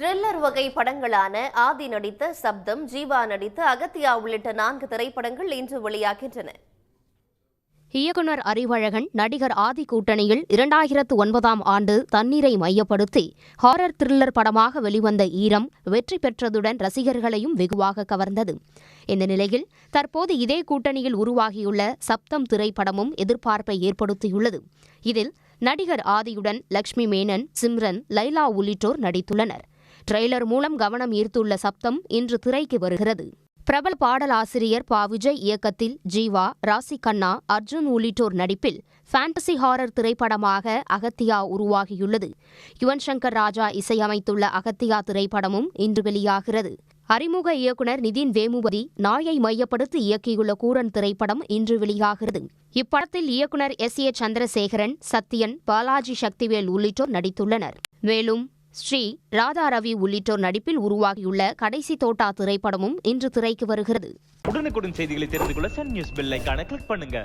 Thriller வகை படங்களான ஆதி நடித்த சப்தம், ஜீவா நடித்த அகத்தியா உள்ளிட்ட 4 திரைப்படங்கள் இன்று வெளியாகின்றன. இயக்குனர் அறிவழகன் நடிகர் ஆதி கூட்டணியில் 2009ஆம் ஆண்டு தண்ணீரை மையப்படுத்தி ஹாரர் த்ரில்லர் படமாக வெளிவந்த ஈரம் வெற்றி பெற்றதுடன் ரசிகர்களையும் வெகுவாக கவர்ந்தது. இந்த நிலையில் தற்போது இதே கூட்டணியில் உருவாகியுள்ள சப்தம் திரைப்படமும் எதிர்பார்ப்பை ஏற்படுத்தியுள்ளது. இதில் நடிகர் ஆதியுடன் லக்ஷ்மி மேனன், சிம்ரன், லைலா உள்ளிட்டோர் நடித்துள்ளனர். ட்ரெய்லர் மூலம் கவனம் ஈர்த்துள்ள சப்தம் இன்று திரைக்கு வருகிறது. பிரபல பாடலாசிரியர் ப. விஜய் இயக்கத்தில் ஜீவா, ராசி கண்ணா, அர்ஜுன் உள்ளிட்டோர் நடிப்பில் ஃபேண்டசி ஹாரர் திரைப்படமாக அகத்தியா உருவாகியுள்ளது. யுவன் சங்கர் ராஜா இசையமைத்துள்ள அகத்தியா திரைப்படமும் இன்று வெளியாகிறது. அறிமுக இயக்குனர் நிதின் வேமுபதி நாயை மையப்படுத்தி இயக்கியுள்ள கூரன் திரைப்படம் இன்று வெளியாகிறது. இப்படத்தில் இயக்குனர் S.A. சந்திரசேகரன், சத்யன், பாலாஜி சக்திவேல் உள்ளிட்டோர் நடித்துள்ளனர். மேலும் ஸ்ரீ, ராதா ரவி உள்ளிட்டோர் நடிப்பில் உருவாகியுள்ள கடைசி தோட்டா திரைப்படமும் இன்று திரைக்கு வருகிறது. உடனுக்குடன் செய்திகளை தெரிந்து கொள்ள சன் நியூஸ் பெல் ஐகானை கிளிக் பண்ணுங்க.